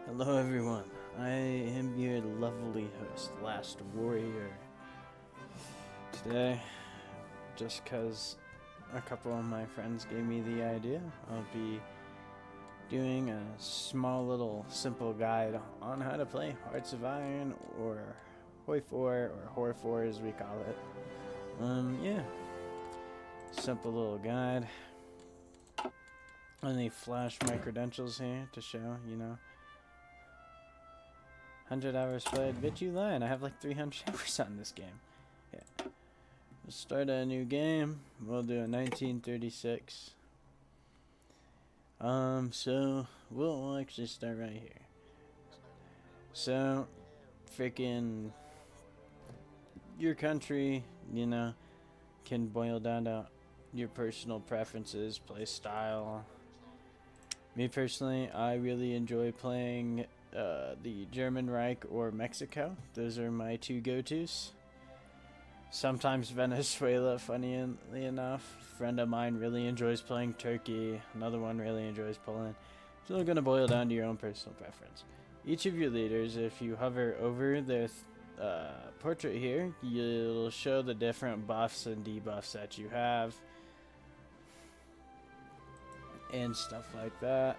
Hello everyone, I am your lovely host, Last Warrior. Today, just cause a couple of my friends gave me the idea, I'll be doing a small little simple guide on how to play Hearts of Iron or HoI 4 or HoR 4 as we call it. Yeah, simple little guide. Let me flash my credentials here to show, 100 hours played. Bitch, you lying. I have like 300 hours on this game. Yeah. Let's start a new game. We'll do a 1936. So we'll actually start right here. So, freaking your country, can boil down to your personal preferences, play style. Me personally, I really enjoy playing the German Reich or Mexico. Those are my two go-tos. Sometimes Venezuela, funnily enough. A friend of mine really enjoys playing Turkey. Another one really enjoys Poland. It's all going to boil down to your own personal preference. Each of your leaders, if you hover over their portrait here, you'll show the different buffs and debuffs that you have. And stuff like that.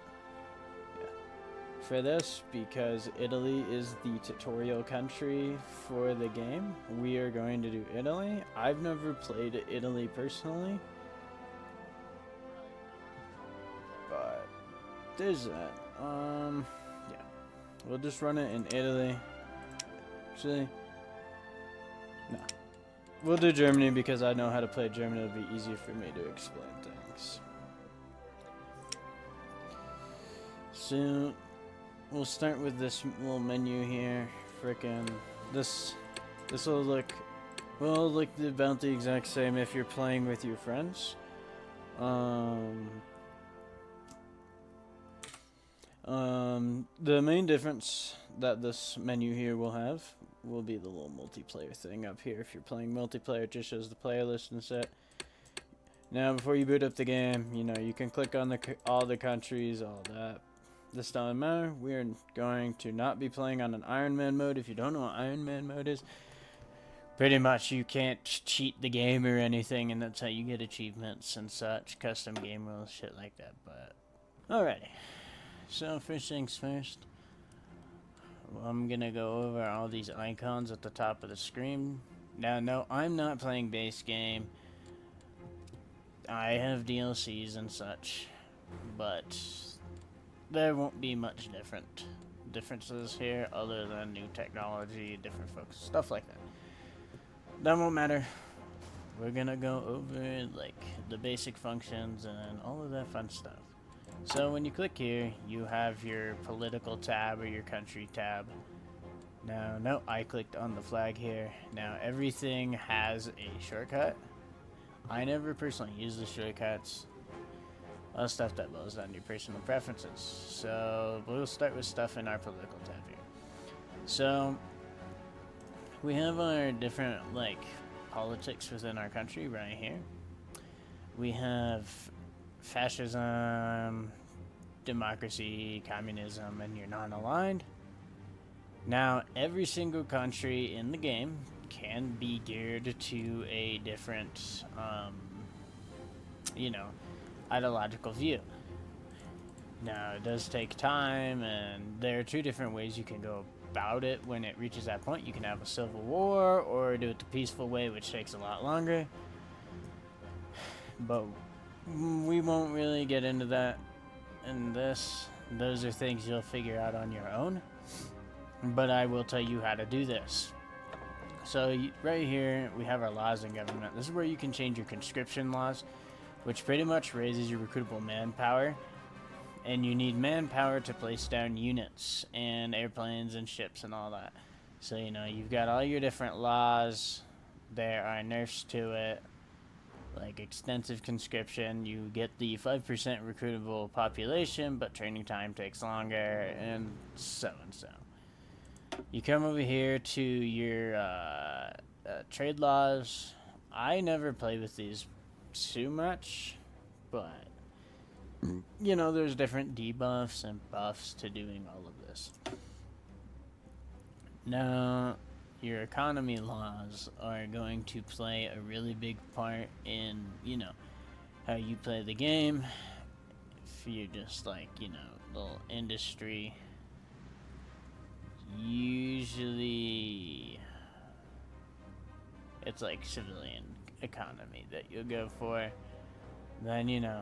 For this, because Italy is the tutorial country for the game, we are going to do Italy. I've never played Italy personally, but there's that. Yeah, we'll just run it in Italy. Actually, no, we'll do Germany because I know how to play Germany. It'll be easier for me to explain things. So we'll start with this little menu here. Frickin' this will look about the exact same if you're playing with your friends. The main difference that this menu here will have will be the little multiplayer thing up here. If you're playing multiplayer, it just shows the player list and set. Now, before you boot up the game, you can click on all the countries, all that. This doesn't matter. We're going to not be playing on an Iron Man mode. If you don't know what Iron Man mode is, pretty much you can't cheat the game or anything, and that's how you get achievements and such, custom game rules, shit like that. But alrighty. So first things first, I'm gonna go over all these icons at the top of the screen. Now, no, I'm not playing base game. I have DLCs and such, but there won't be much differences here other than new technology, different folks, stuff like that. That won't matter. We're gonna go over like the basic functions and all of that fun stuff. So when you click here, you have your political tab or your country tab. Now, no, I clicked on the flag here. Now everything has a shortcut. I never personally use the shortcuts. All stuff that boils down to your personal preferences. So we'll start with stuff in our political tab here. So we have our different politics within our country right here. We have fascism, democracy, communism, and you're non-aligned. Now every single country in the game can be geared to a different ideological view. Now, it does take time, and there are two different ways you can go about it when it reaches that point. You can have a civil war, or do it the peaceful way, which takes a lot longer. But we won't really get into that in this. Those are things you'll figure out on your own. But I will tell you how to do this. So, right here, we have our laws and government. This is where you can change your conscription laws, which pretty much raises your recruitable manpower, and you need manpower to place down units and airplanes and ships and all that. So you've got all your different laws. There are nerfs to it, like extensive conscription. You get the 5% recruitable population, but training time takes longer, and so and so. You come over here to your trade laws. I never play with these too much, but you know, there's different debuffs and buffs to doing all of this. Now, your economy laws are going to play a really big part in, you know, how you play the game. If you're just like, you know, little industry, usually it's like civilian economy that you'll go for. Then, you know,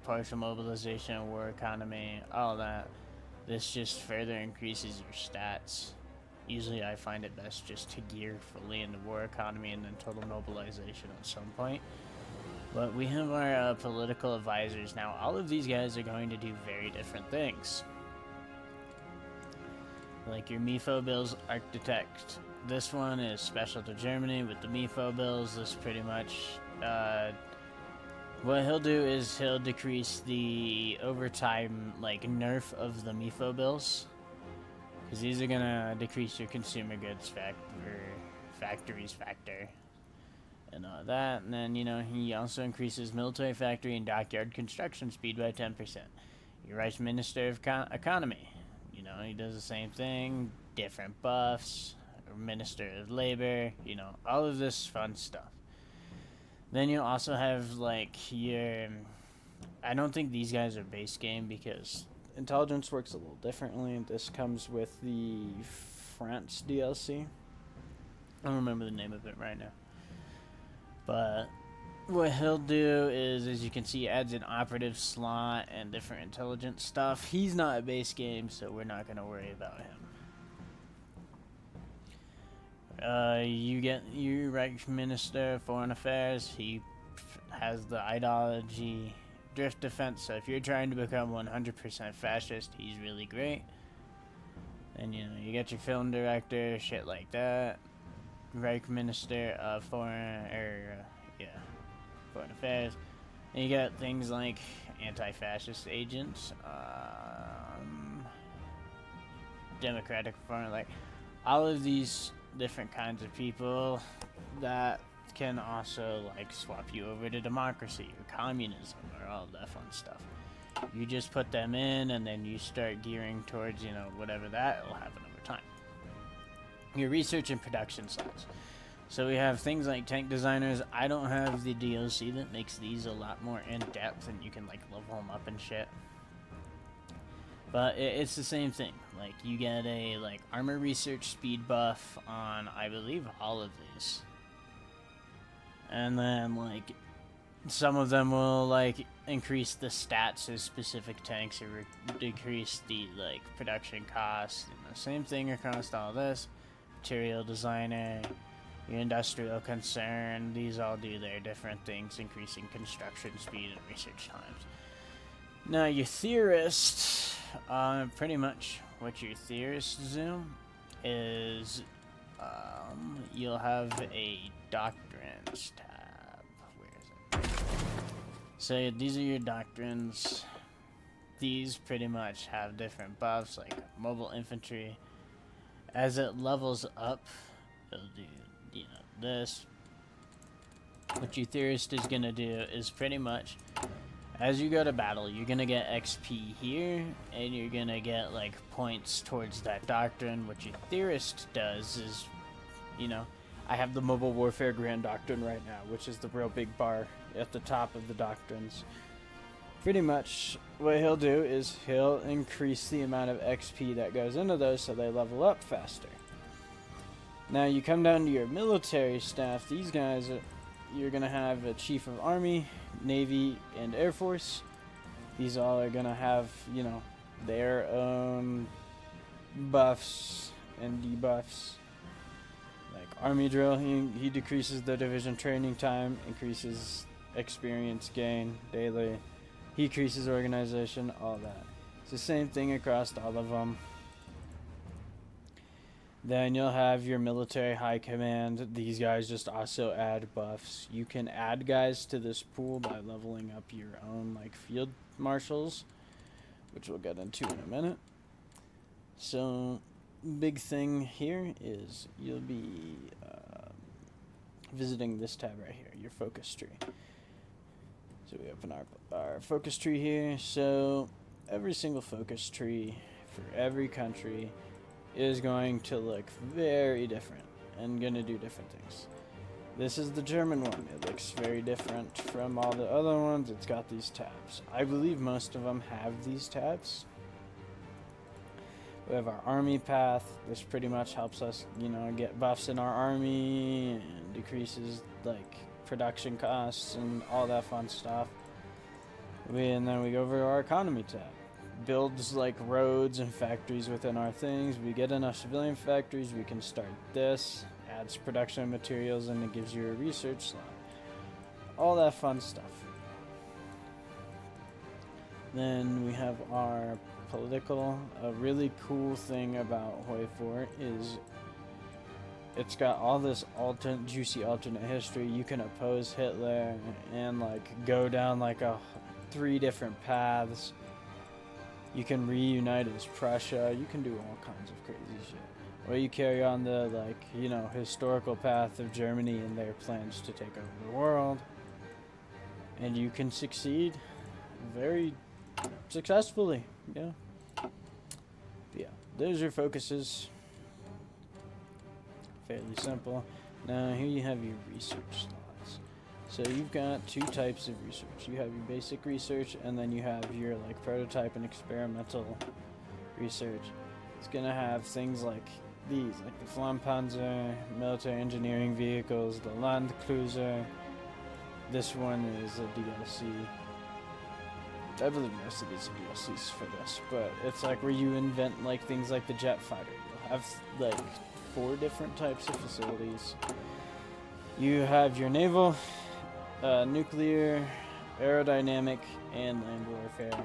partial mobilization, war economy, all that. This just further increases your stats. Usually I find it best just to gear fully into war economy and then total mobilization at some point. But we have our political advisors now. All of these guys are going to do very different things. Like your MIFO bills architect. This one is special to Germany with the MIFO bills. This pretty much, what he'll do is he'll decrease the overtime, like, nerf of the MIFO bills. Because these are going to decrease your consumer goods factories factor. And all that. And then, you know, he also increases military factory and dockyard construction speed by 10%. Your Vice Minister of Economy. You know, he does the same thing. Different buffs. Minister of Labor. You know, all of this fun stuff. Then you also have, like, your... I don't think these guys are base game because intelligence works a little differently. This comes with the France DLC. I don't remember the name of it right now. But what he'll do is, as you can see, adds an operative slot and different intelligence stuff. He's not a base game, so we're not going to worry about him. You get your Reich Minister of Foreign Affairs. He has the ideology drift defense, so if you're trying to become 100% fascist, he's really great. And, you know, you get your film director, shit like that. Reich Minister of Foreign Affairs. And you got things like anti-fascist agents, democratic foreign, like all of these different kinds of people that can also like swap you over to democracy or communism or all that fun stuff. You just put them in and then you start gearing towards, you know, whatever that will happen over time. Your research and production slots. So we have things like tank designers. I don't have the DLC that makes these a lot more in-depth and you can like level them up and shit. But it's the same thing. Like you get a like armor research speed buff on I believe all of these. And then like some of them will like increase the stats of specific tanks or decrease the like production costs. And the same thing across all this. Material designer, your industrial concern, these all do their different things, increasing construction speed and research times. Now your theorist, pretty much what your theorists do is you'll have a doctrines tab. Where is it? So these are your doctrines. These pretty much have different buffs like mobile infantry. As it levels up, it'll do, you know, this. What your theorist is going to do is pretty much, as you go to battle, you're going to get XP here, and you're going to get, like, points towards that doctrine. What your theorist does is, you know, I have the Mobile Warfare Grand Doctrine right now, which is the real big bar at the top of the doctrines. Pretty much what he'll do is he'll increase the amount of XP that goes into those so they level up faster. Now you come down to your military staff. These guys, you're going to have a Chief of Army, Navy, and Air Force. These all are going to have, you know, their own buffs and debuffs. Like Army Drill, he decreases the division training time, increases experience gain daily. He increases organization, all that. It's the same thing across all of them. Then you'll have your military high command. These guys just also add buffs. You can add guys to this pool by leveling up your own like field marshals, which we'll get into in a minute. So, big thing here is you'll be visiting this tab right here, your focus tree. So we open our focus tree here. So every single focus tree for every country is going to look very different and going to do different things. This is the German one. It looks very different from all the other ones. It's got these tabs. I believe most of them have these tabs. We have our army path. This pretty much helps us, get buffs in our army and decreases like production costs and all that fun stuff. And then we go over to our economy tab. Builds like roads and factories within our things. We get enough civilian factories, we can start this. Adds production of materials, and it gives you a research slot. All that fun stuff. Then we have our political. A really cool thing about HoI 4 is it's got all this juicy alternate history. You can oppose Hitler and like go down like 3 different paths. You can reunite as Prussia. You can do all kinds of crazy shit. Or you carry on the historical path of Germany and their plans to take over the world. And you can succeed very successfully. Yeah. Those are focuses. Fairly simple. Now here you have your research slots. So you've got 2 types of research. You have your basic research, and then you have your like prototype and experimental research. It's gonna have things like these, like the Flampanzer, military engineering vehicles, the Landcruiser. This one is a DLC. I believe most of these are DLCs for this, but it's like where you invent like things like the jet fighter. You'll have like 4 different types of facilities. You have your naval, nuclear, aerodynamic, and land warfare.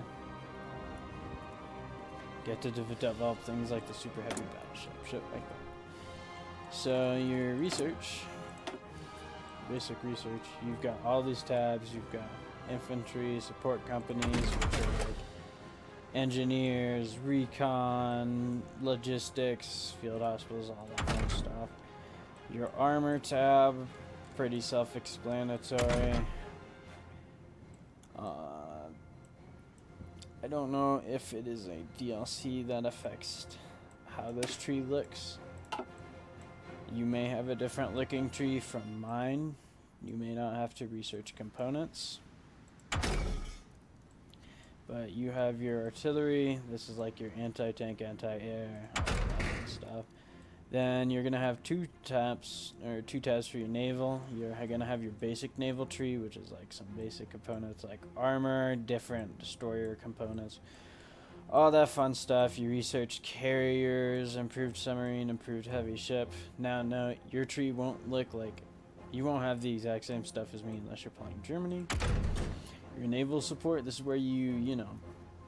Get to develop things like the super heavy battleship, shit like that. So your research, basic research, you've got all these tabs. You've got infantry, support companies, which are like engineers, recon, logistics, field hospitals, all that fun stuff. Your armor tab, pretty self-explanatory. I don't know if it is a DLC that affects how this tree looks. You may have a different looking tree from mine. You may not have to research components. But you have your artillery. This is like your anti-tank, anti-air, all that stuff. Then you're gonna have 2 tabs for your naval. You're gonna have your basic naval tree, which is like some basic components like armor, different destroyer components, all that fun stuff. You research carriers, improved submarine, improved heavy ship. Now, no, your tree won't look like, you won't have the exact same stuff as me unless you're playing Germany. Your naval support, this is where you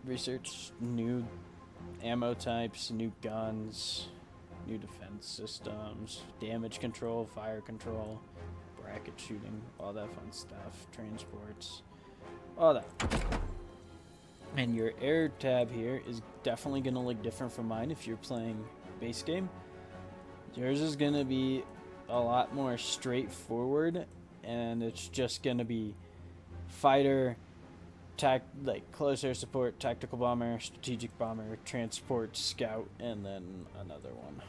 research new ammo types, new guns, new defense systems, damage control, fire control, bracket shooting, all that fun stuff, transports, all that. And your air tab here is definitely going to look different from mine if you're playing base game. Yours is going to be a lot more straightforward, and it's just going to be fighter, like close air support, tactical bomber, strategic bomber, transport, scout, and then another one.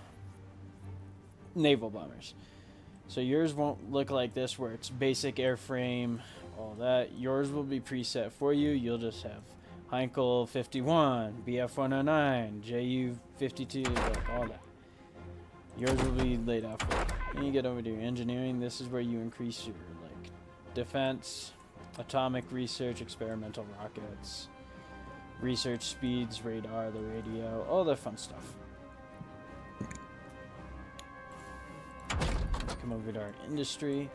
Naval bombers. So yours won't look like this where it's basic airframe, all that. Yours will be preset for you. You'll just have Heinkel 51, BF 109, JU 52, like all that. Yours will be laid out for you. Then you get over to your engineering. This is where you increase your like defense, atomic research, experimental rockets, research speeds, radar, the radio, all that fun stuff. Let's come over to our industry.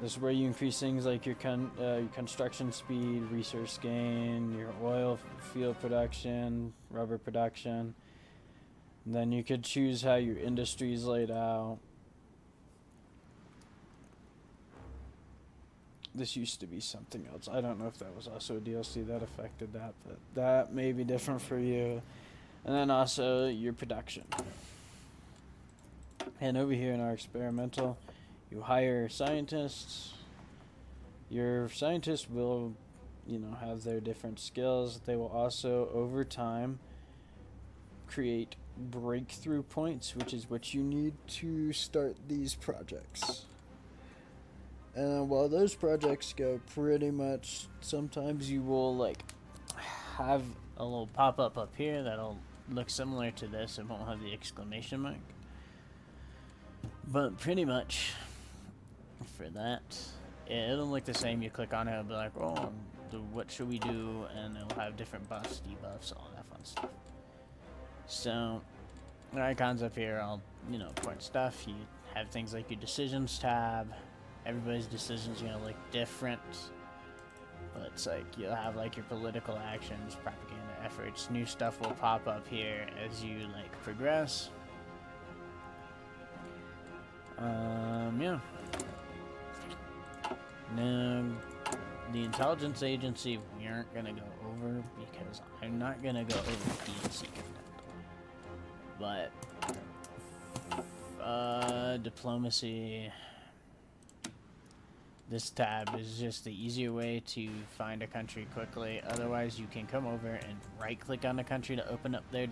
This is where you increase things like your construction speed, resource gain, your oil field production, rubber production. And then you could choose how your industry is laid out. This used to be something else. I don't know if that was also a DLC that affected that, but that may be different for you. And then also your production. And over here in our experimental, you hire scientists, Your scientists will, have their different skills. They will also, over time, create breakthrough points, which is what you need to start these projects. And while those projects go pretty much, sometimes you will have a little pop-up up here that'll look similar to this. It won't have the exclamation mark, but pretty much for that, it'll look the same. You click on it, it'll be like, oh, what should we do? And it'll have different buffs, debuffs, all that fun stuff. So the icons up here, all important stuff. You have things like your decisions tab. Everybody's decisions are gonna look different, but it's like you'll have like your political actions, propaganda efforts. New stuff will pop up here as you progress. Yeah. Now, the intelligence agency we aren't gonna go over because I'm not gonna go over DLC content. But diplomacy. This tab is just the easier way to find a country quickly. Otherwise, you can come over and right-click on the country to open up their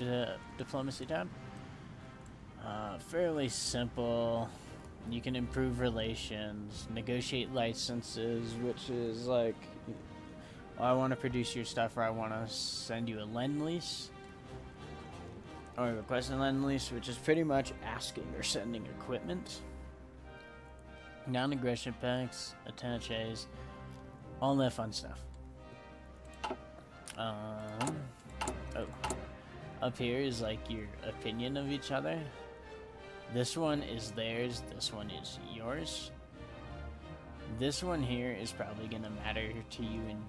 diplomacy tab. Fairly simple. You can improve relations, negotiate licenses, which is like, I want to produce your stuff, or I want to send you a lend-lease, or request a lend-lease, which is pretty much asking or sending equipment. Non-aggression packs, attaches, all that fun stuff. Up here is like your opinion of each other. This one is theirs, this one is yours. This one here is probably gonna matter to you and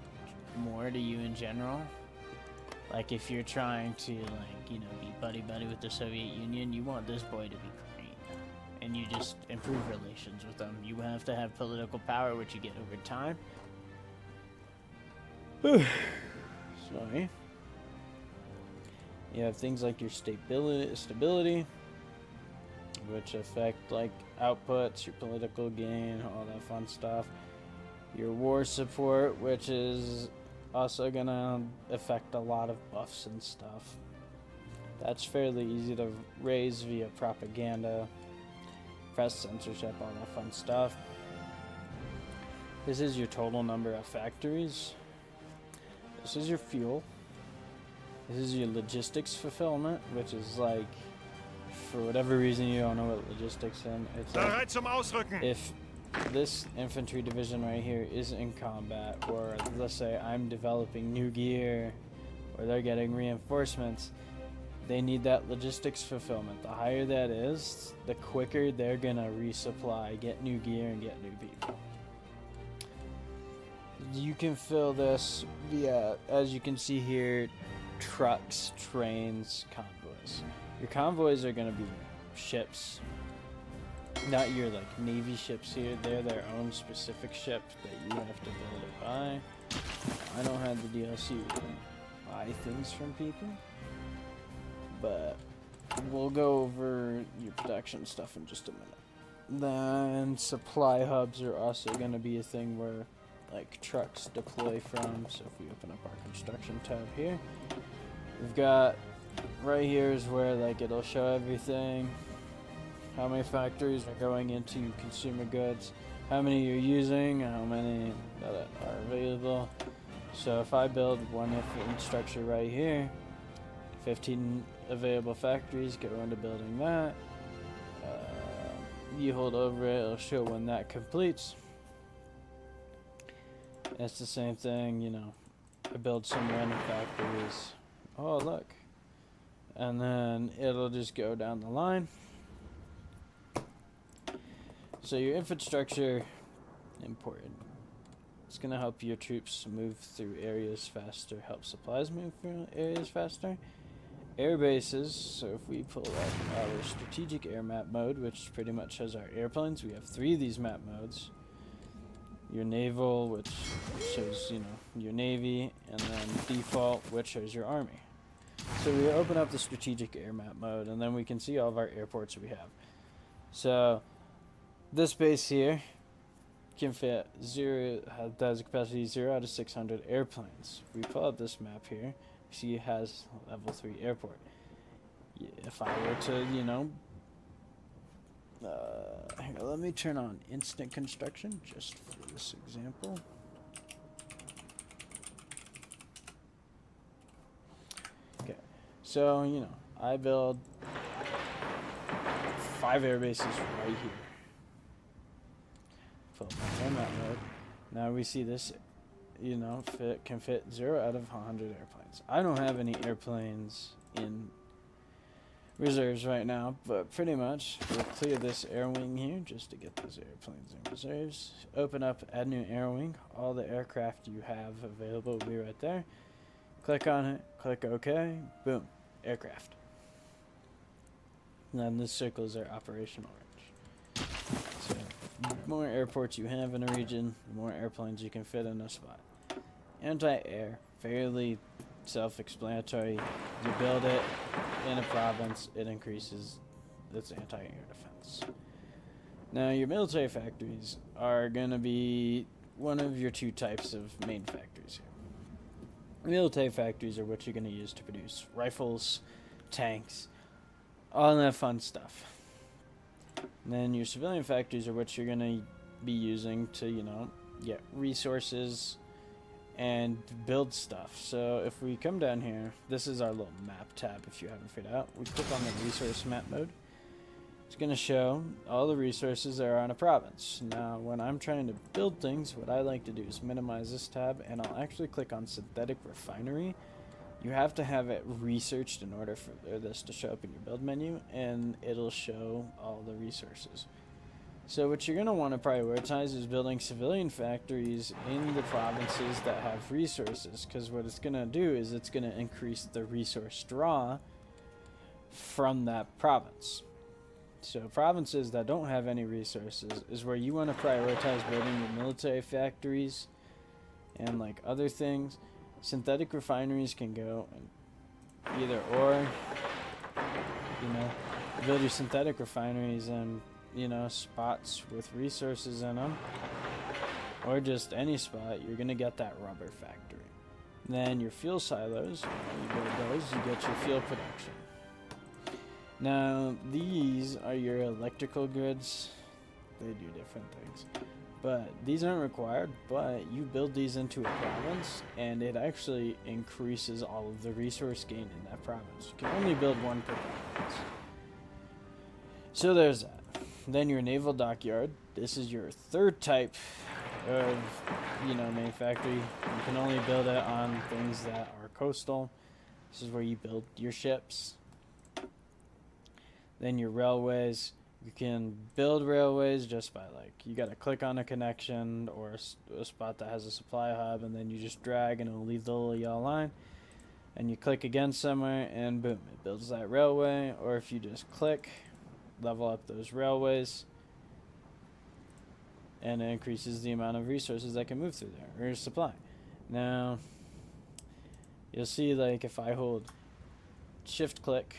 more to you in general. Like if you're trying to be buddy-buddy with the Soviet Union, you want this boy to be green. And you just improve relations with them. You have to have political power, which you get over time. Sorry. You have things like your stability, which affect outputs, your political gain, all that fun stuff. Your war support, which is also gonna affect a lot of buffs and stuff. That's fairly easy to raise via propaganda, press censorship, all that fun stuff. This is your total number of factories. This is your fuel. This is your logistics fulfillment, which is for whatever reason you don't know what logistics in. It's if this infantry division right here is in combat, or let's say I'm developing new gear, or they're getting reinforcements, they need that logistics fulfillment. The higher that is, the quicker they're gonna resupply, get new gear, and get new people. You can fill this via, as you can see here, trucks, trains, convoys. Your convoys are gonna be ships, not your Navy ships here. They're their own specific ship that you have to build or buy. I don't have the DLC to buy things from people, but we'll go over your production stuff in just a minute. Then supply hubs are also going to be a thing where trucks deploy from. So if we open up our construction tab here, we've got right here is where it'll show everything. How many factories are going into consumer goods, how many you're using, how many that are available. So if I build one infrastructure right here, 15 available factories go into building that. You hold over it, it'll show when that completes. It's the same thing, I build some random factories. Oh, look. And then it'll just go down the line. So your infrastructure, important. It's going to help your troops move through areas faster, help supplies move through areas faster. Air bases, so if we pull up our strategic air map mode, which pretty much shows our airplanes, we have 3 of these map modes. Your naval, which shows, your navy, and then default, which shows your army. So we open up the strategic air map mode, and then we can see all of our airports we have. So this base here can fit has a capacity 0 out of 600 airplanes. If we pull up this map here, you see it has level 3 airport. If I were to, hang on, let me turn on instant construction just for this example. Okay, so, I build 5 air bases right here. Pull up my map mode. Now we see this, can fit 0 out of 100 airplanes. I don't have any airplanes in reserves right now, but pretty much we'll clear this air wing here just to get those airplanes in reserves. Open up, add new air wing. All the aircraft you have available will be right there. Click on it, click OK, boom, aircraft. And then the circles are operational range. So the more airports you have in a region, the more airplanes you can fit in a spot. Anti-air, fairly self-explanatory. You build it in a province, it increases its anti-air defense. Now your military factories are going to be one of your 2 types of main factories here. Military factories are what you're going to use to produce rifles, tanks, all that fun stuff. And then your civilian factories are what you're going to be using to, get resources and build stuff. So if we come down here, this is our little map tab if you haven't figured out. We click on the resource map mode. It's going to show all the resources that are on a province. Now when I'm trying to build things, what I like to do is minimize this tab, and I'll actually click on synthetic refinery. You have to have it researched in order for this to show up in your build menu, and it'll show all the resources. So what you're going to want to prioritize is building civilian factories in the provinces that have resources, because what it's going to do is it's going to increase the resource draw from that province. So provinces that don't have any resources is where you want to prioritize building your military factories and like other things. Synthetic refineries can go in either or, build your synthetic refineries and spots with resources in them, or just any spot. You're gonna get that rubber factory. Then your fuel silos, when you build those, you get your fuel production. Now these are your electrical grids. They do different things, but these aren't required. But you build these into a province, and it actually increases all of the resource gain in that province. You can only build one per province. So there's that. Then your naval dockyard. This is your 3rd type of, main factory. You can only build it on things that are coastal. This is where you build your ships. Then your railways. You can build railways just by you got to click on a connection or a spot that has a supply hub, and then you just drag and it'll leave the little yellow line. And you click again somewhere, and boom, it builds that railway. Or if you just click, level up those railways, and it increases the amount of resources that can move through there, or supply. Now you'll see if I hold shift click,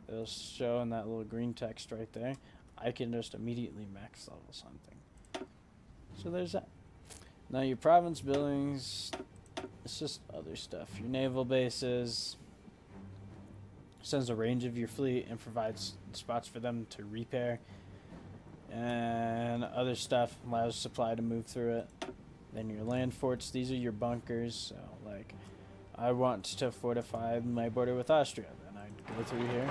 it'll show in that little green text right there. I can just immediately max level something. So there's that. Now your province buildings, it's just other stuff. Your naval bases sends a range of your fleet and provides spots for them to repair, and other stuff allows supply to move through it. Then your land forts, these are your bunkers. So I want to fortify my border with Austria, then I'd go through here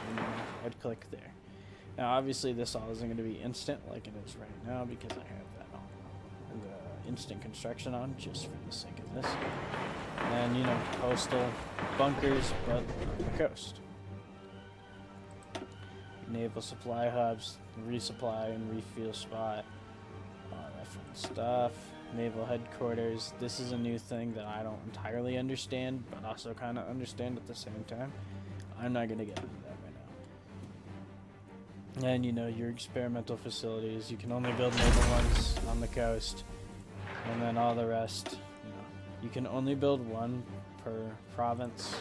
and I'd click there. Now obviously this all isn't going to be instant like it is right now, because I have that on the instant construction on just for the sake of this. And coastal bunkers, but on the coast. Naval supply hubs, resupply and refuel spot, all that fun stuff. Naval headquarters. This is a new thing that I don't entirely understand, but also kind of understand at the same time. I'm not going to get into that right now. And your experimental facilities. You can only build naval ones on the coast, and then all the rest. You can only build one per province.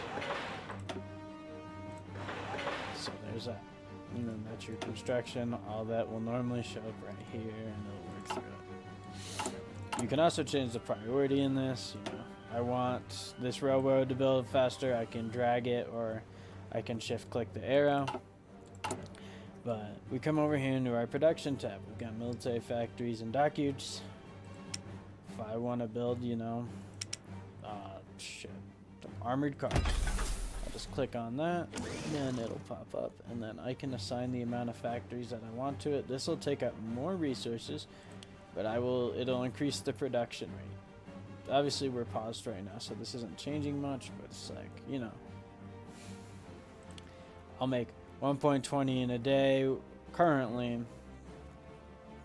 So there's that. And then that's your construction. All that will normally show up right here, and it'll work through it. You can also change the priority in this. You know, I want this railroad to build faster. I can drag it, or I can shift click the arrow. But we come over here into our production tab. We've got military factories and dockyards. If I want to build, you know, armored cars, I'll just click on that, and it'll pop up, and then I can assign the amount of factories that I want to it. This will take up more resources, but it'll increase the production rate. Obviously, we're paused right now, so this isn't changing much, but it's like, you know, I'll make 1.20 in a day currently,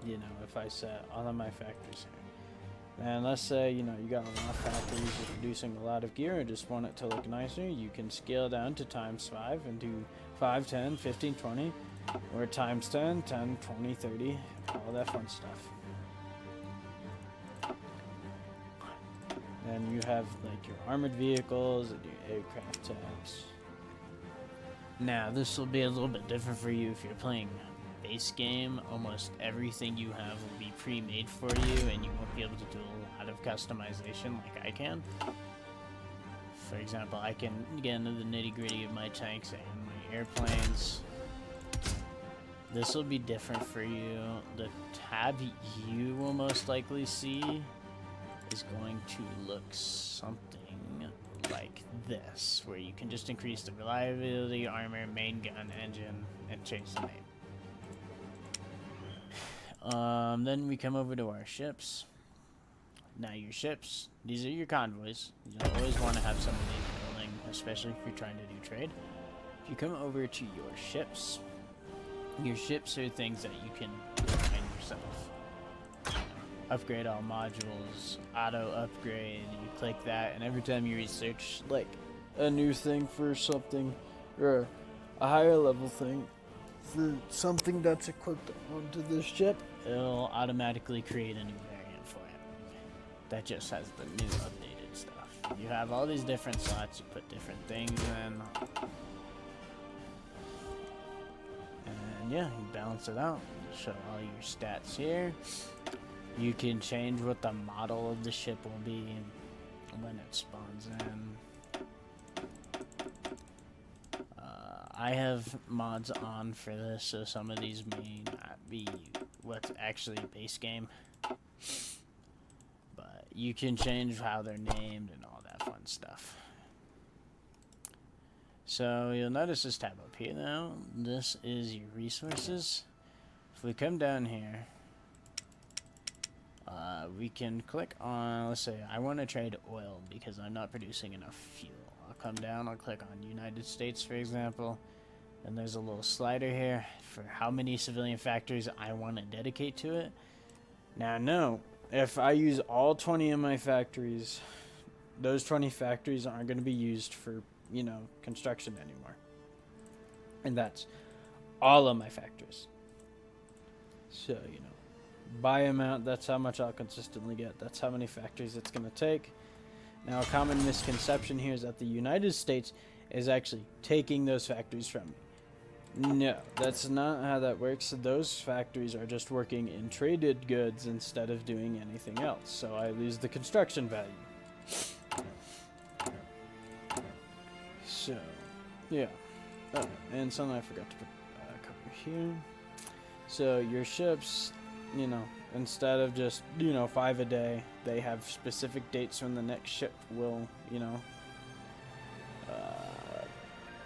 you know, if I set all of my factories here. And let's say, you know, you got a lot of factories, you're producing a lot of gear and just want it to look nicer, you can scale down to ×5 and do 5, 10, 15, 20, or times 10, 10, 20, 30, all that fun stuff. And you have like your armored vehicles and your aircraft tabs. Now, this will be a little bit different for you if you're playing base game. Almost everything you have will be pre-made for you, and you won't be able to do a lot of customization like I can. For example, I can get into the nitty-gritty of my tanks and my airplanes. This will be different for you. The tab you will most likely see is going to look something like this, where you can just increase the reliability, armor, main gun, engine, and change the name. Then we come over to our ships. Now your ships, these are your convoys. You'll always want to have some of these building, especially if you're trying to do trade. If you come over to your ships are things that you can design yourself. Upgrade all modules, auto upgrade, you click that, and every time you research like a new thing for something, or a higher level thing for something that's equipped onto this ship, it'll automatically create a new variant for it that just has the new updated stuff. You have all these different slots, you put different things in, and yeah, you balance it out. You show all your stats here. You can change what the model of the ship will be when it spawns in. I have mods on for this, so some of these may not be what's actually base game. But you can change how they're named and all that fun stuff. So you'll notice this tab up here now. This is your resources. If we come down here, we can click on, let's say I want to trade oil because I'm not producing enough fuel. I'll come down, I'll click on United States, for example, and there's a little slider here for how many civilian factories I want to dedicate to it. Now, no, if I use all 20 of my factories, those 20 factories aren't going to be used for, you know, construction anymore. And that's all of my factories. So, you know, by amount, that's how much I'll consistently get. That's how many factories it's going to take. Now, a common misconception here is that the United States is actually taking those factories from me. No, that's not how that works. Those factories are just working in traded goods instead of doing anything else. So I lose the construction value. So, yeah. Oh, and something I forgot to cover here. So your ships, you know, instead of just, you know, 5 a day, they have specific dates when the next ship will, you know,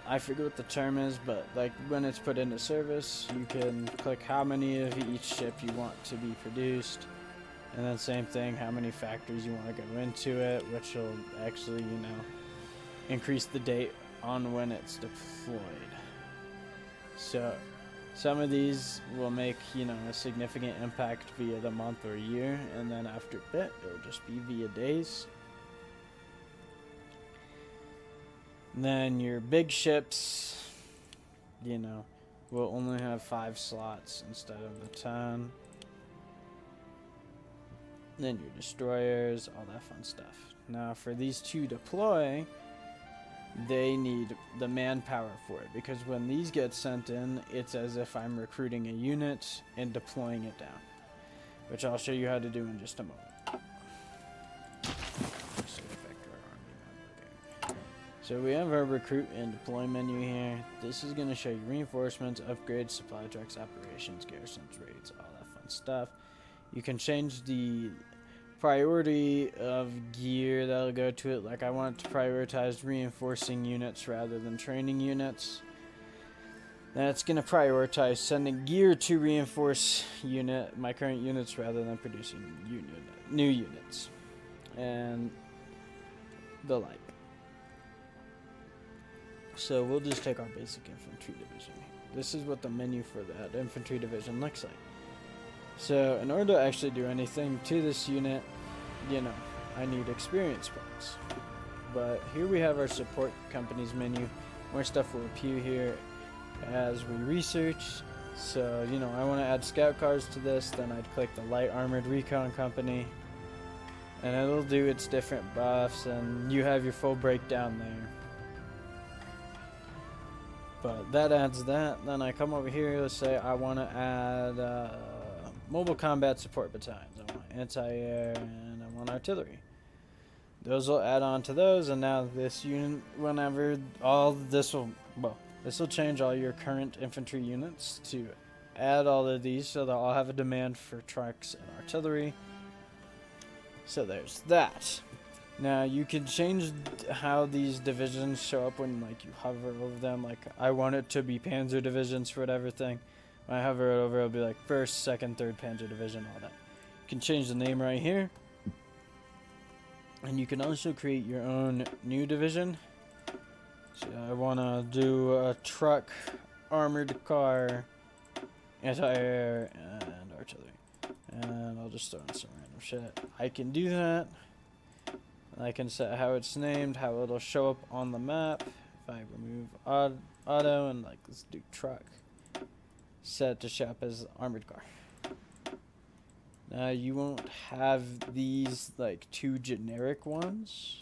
I forget what the term is, but like when it's put into service, you can click how many of each ship you want to be produced, and then same thing, how many factories you want to go into it, which will actually, you know, increase the date on when it's deployed. So some of these will make, you know, a significant impact via the month or year, and then after a bit, it'll just be via days. And then your big ships, you know, will only have 5 slots instead of the 10. Then your destroyers, all that fun stuff. Now for these to deploy, they need the manpower for it, because when these get sent in, it's as if I'm recruiting a unit and deploying it down. which I'll show you how to do in just a moment. So we have our recruit and deploy menu here. This is going to show you reinforcements, upgrades, supply trucks, operations, garrisons, raids, all that fun stuff. You can change the priority of gear that'll go to it. Like I want to prioritize reinforcing units rather than training units. That's going to prioritize sending gear to reinforce my current units rather than producing new units and the like. So we'll just take our basic infantry division here. This is what the menu for that infantry division looks like. So in order to actually do anything to this unit, I need experience points. But here we have our support companies menu. More stuff will appear here as we research. So, I want to add scout cars to this, then I'd click the light armored recon company. And it'll do its different buffs, and you have your full breakdown there. But that adds that. Then I come over here, let's say I want to add mobile combat support battalions. I want anti-air and I want artillery. Those will add on to those, and now this unit, this will change all your current infantry units to add all of these, so they'll all have a demand for trucks and artillery. So there's that. Now you can change how these divisions show up when you hover over them. Like I want it to be Panzer divisions for whatever thing. When I hover it over, it'll be like 1st, 2nd, 3rd Panzer Division, all that. You can change the name right here. And you can also create your own new division. So I want to do a truck, armored car, anti-air, and artillery. And I'll just throw in some random shit. I can do that. I can set how it's named, how it'll show up on the map. If I remove auto and let's do truck. Set to show up as armored car. Now you won't have these 2 generic ones.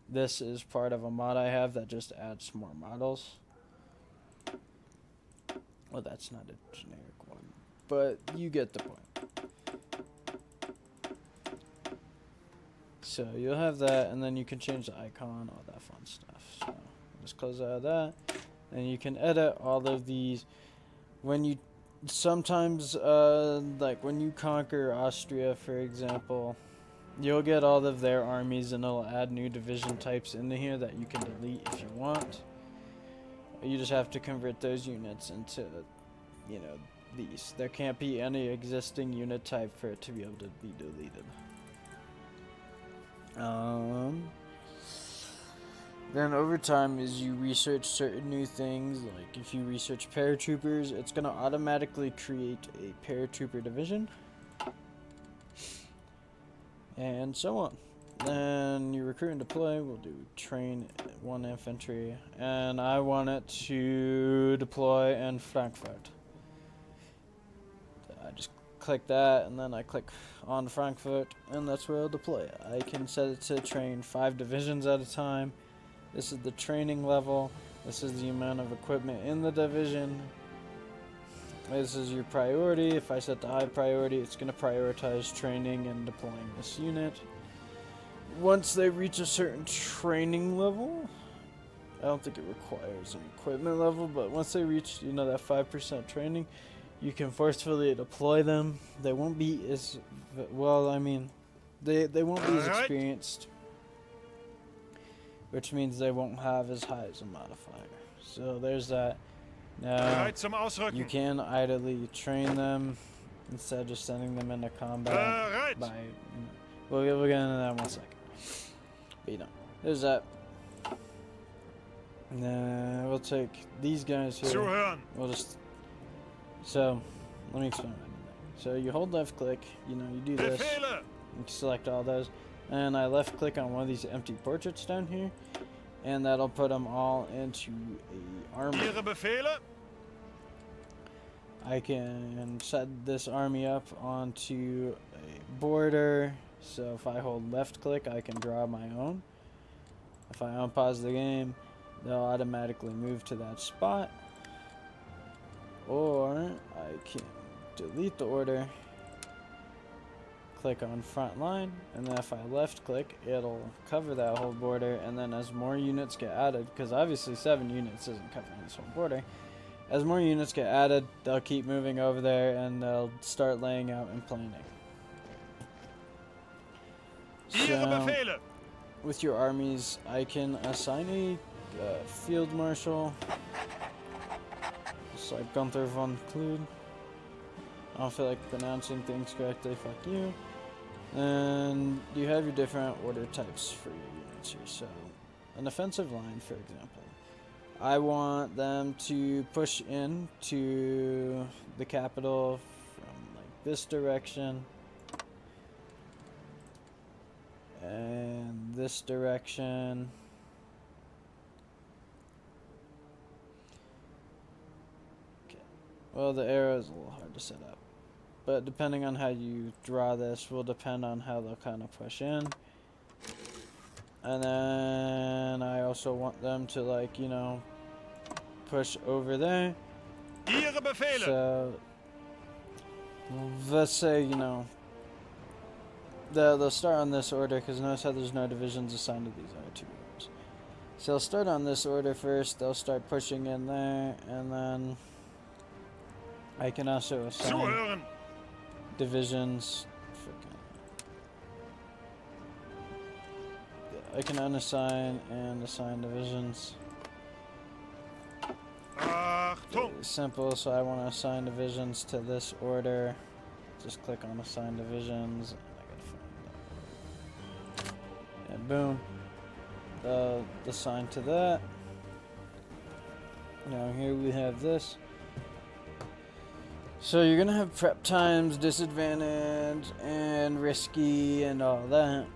This is part of a mod I have that just adds more models. Well, that's not a generic one, but you get the point. So you'll have that, and then you can change the icon, all that fun stuff. So just close out of that, and you can edit all of these. When you sometimes when you conquer Austria, for example, you'll get all of their armies, and it'll add new division types into here that you can delete if you want. You just have to convert those units into these. There can't be any existing unit type for it to be able to be deleted. Then over time, as you research certain new things, like if you research paratroopers, it's going to automatically create a paratrooper division. And so on. Then you recruit and deploy, we'll do train 1 infantry. And I want it to deploy in Frankfurt. I just click that, and then I click on Frankfurt, and that's where I'll deploy it. I can set it to train 5 divisions at a time. This is the training level. This is the amount of equipment in the division. This is your priority. If I set the high priority, it's going to prioritize training and deploying this unit. Once they reach a certain training level, I don't think it requires an equipment level, but once they reach, that 5% training, you can forcefully deploy them. They won't be as they won't be as experienced, which means they won't have as high as a modifier. So there's that. Now you can idly train them instead of just sending them into combat. We'll get into that in 1 second. But there's that. Now we'll take these guys here. So let me explain what I mean. So you hold left click, you do this, you select all those, and I left click on one of these empty portraits down here, and that'll put them all into a army. I can set this army up onto a border, so if I hold left click I can draw my own. If I unpause the game, they'll automatically move to that spot. Or I can delete the order click on front line, and then if I left click, it'll cover that whole border. And then as more units get added, because obviously 7 units isn't covering this whole border, as more units get added, they'll keep moving over there and they'll start laying out and planning. So, with your armies, I can assign a field marshal, just like Gunther von Klude. I don't feel like pronouncing things correctly, fuck you. And you have your different order types for your units here. So, an offensive line, for example. I want them to push in to the capital from like this direction. And this direction. Okay. Well, the arrow is a little hard to set up. But depending on how you draw this will depend on how they'll kind of push in. And then I also want them to, like, you know, push over there. So let's say, you know, they'll start on this order, because notice how there's no divisions assigned to these other 2 orders. So they'll start on this order first, they'll start pushing in there, and then I can also assign divisions. I can unassign and assign divisions. It's simple, so I want to assign divisions to this order. Just click on assign divisions. And boom, assign to that. Now here we have this. So you're gonna have prep times, disadvantage, and risky, and all that.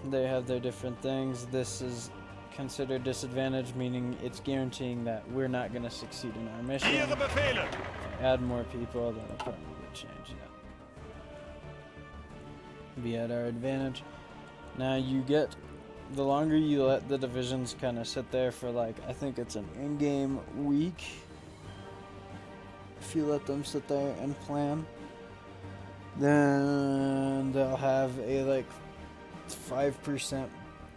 They have their different things. This is considered disadvantage, meaning it's guaranteeing that we're not gonna succeed in our mission. Add more people, that'll probably change that. Be at our advantage. Now you get, the longer you let the divisions kind of sit there for, like, I think it's an in-game week. If you let them sit there and plan, then they'll have a, like, 5%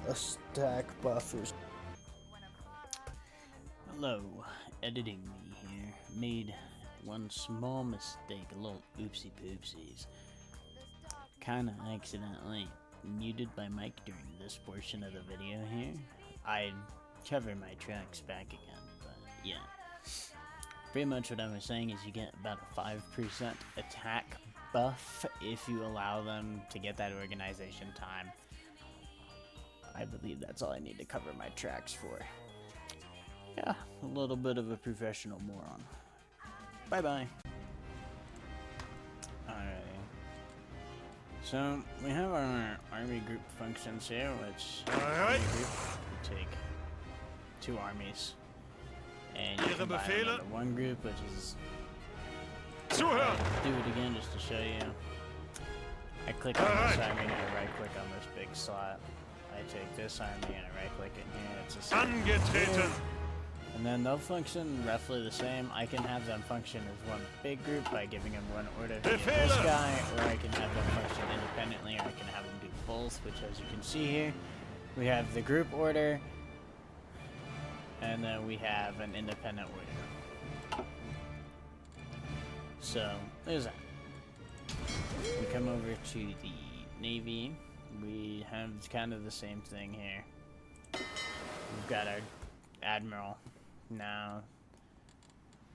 a stack buffers. Hello, editing me here. Made one small mistake, a little oopsie poopsies. Kinda accidentally muted my mic during this portion of the video here. I'd cover my tracks back again, but yeah. Pretty much what I was saying is you get about a 5% attack buff if you allow them to get that organization time. I believe that's all I need to cover my tracks for. Yeah, a little bit of a professional moron. Bye-bye. Alrighty. So, we have our army group functions here, which we take 2 armies. And you combine them into one group, which is... do it again just to show you. I click on this army and I right click on this big slot. I take this army and I right click it here. It's a same. And then they'll function roughly the same. I can have them function as one big group by giving them one order via this guy, or I can have them function independently, or I can have them do both, which, as you can see here, we have the group order, and then we have an independent order. So, there's that. We come over to the Navy. We have kind of the same thing here. We've got our Admiral. Now,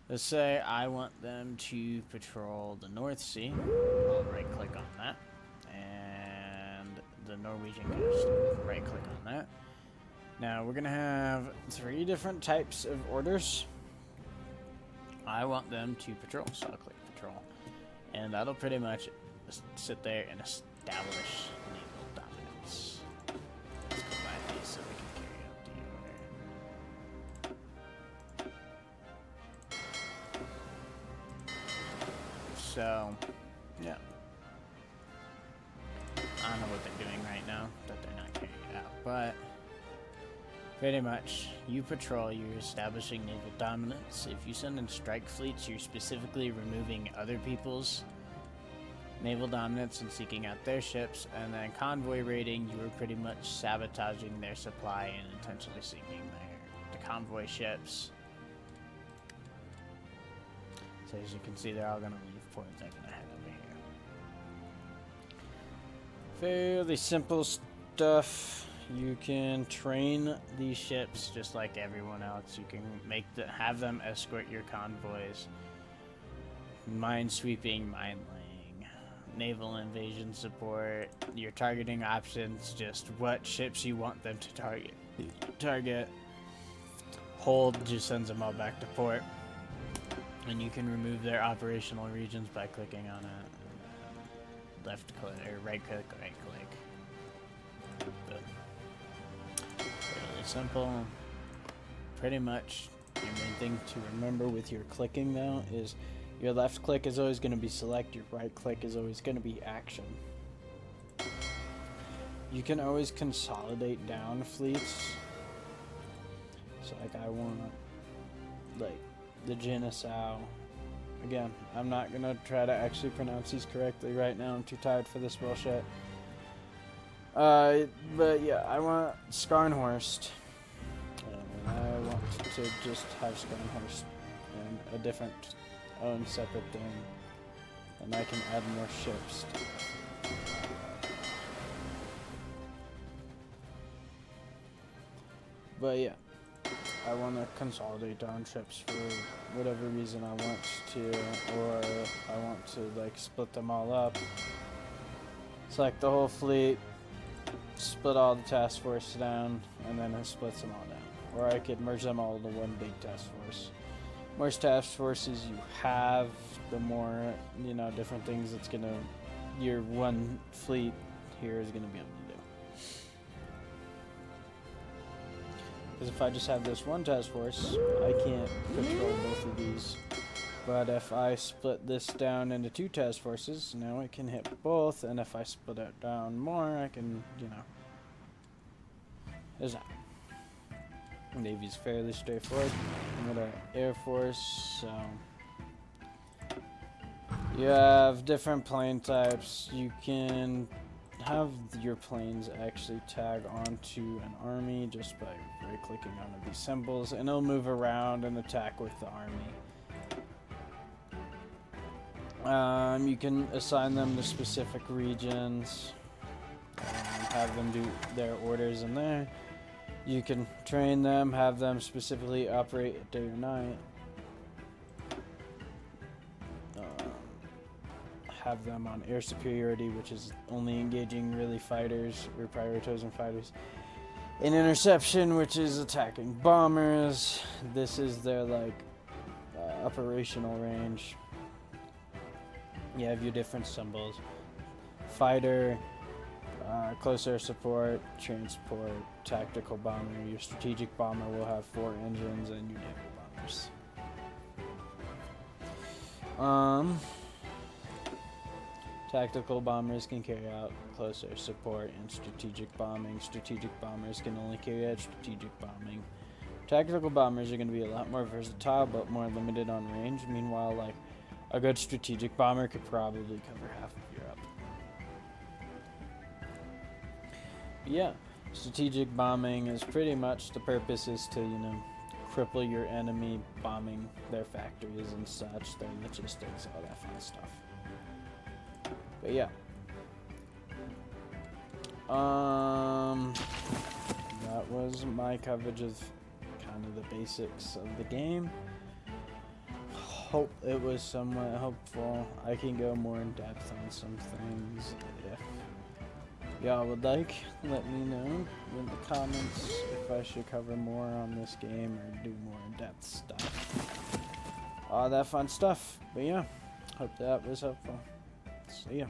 let's say I want them to patrol the North Sea. I'll right click on that. And the Norwegian coast. Right click on that. Now, we're going to have 3 different types of orders. I want them to patrol, so I'll click patrol. And that'll pretty much sit there and establish naval dominance. Let's combine these so we can carry out the order. So, yeah. I don't know what they're doing right now, that they're not carrying it out, but pretty much, you patrol, you're establishing naval dominance. If you send in strike fleets, you're specifically removing other people's naval dominance and seeking out their ships, and then convoy raiding, you were pretty much sabotaging their supply and intentionally seeking the convoy ships. So as you can see, they're all going to leave port. They're going to head over here. Fairly simple stuff. You can train these ships just like everyone else. You can have them escort your convoys. Minesweeping, mine laying, naval invasion support, your targeting options, just what ships you want them to target. Hold just sends them all back to port. And you can remove their operational regions by clicking on it. Left click, or right click, right click. But really simple. Pretty much your main thing to remember with your clicking though is your left click is always going to be select, your right click is always going to be action. You can always consolidate down fleets. So like I want like the Genesau. Again, I'm not going to try to actually pronounce these correctly right now. I'm too tired for this bullshit. But yeah, I want Skarnhorst. And I want to just have Skarnhorst and a different own separate thing. And I can add more ships to it. But yeah, I want to consolidate down ships for whatever reason I want to, or I want to like split them all up. Select the whole fleet, split all the task force down, and then it splits them all down. Or I could merge them all into one big task force. The more task forces you have, the more, you know, different things it's gonna, your one fleet here is gonna be able to do. Because if I just have this one task force, I can't control both of these. But if I split this down into two task forces, now I can hit both, and if I split it down more, I can, you know, there's that. Navy's fairly straightforward. I'm gonna Air Force, so you have different plane types. You can have your planes actually tag onto an army just by right-clicking on these symbols, and it'll move around and attack with the army. You can assign them to specific regions, have them do their orders in there. You can train them, have them specifically operate day or night. Have them on air superiority, which is only engaging really fighters or prioritizing fighters. In interception, which is attacking bombers. This is their like operational range. You have your different symbols. Fighter, close air support, transport, tactical bomber. Your strategic bomber will have 4 engines, and your naval bombers. Tactical bombers can carry out close air support and strategic bombing. Strategic bombers can only carry out strategic bombing. Tactical bombers are going to be a lot more versatile, but more limited on range. Meanwhile, like a good strategic bomber could probably cover half of Europe. Yeah, strategic bombing is pretty much the purpose is to, you know, cripple your enemy, bombing their factories and such, their logistics, all that fun stuff. But yeah. That was my coverage of kind of the basics of the game. Hope it was somewhat helpful. I can go more in depth on some things if y'all would like. Let me know in the comments if I should cover more on this game or do more in depth stuff. All that fun stuff. But yeah, hope that was helpful. See ya.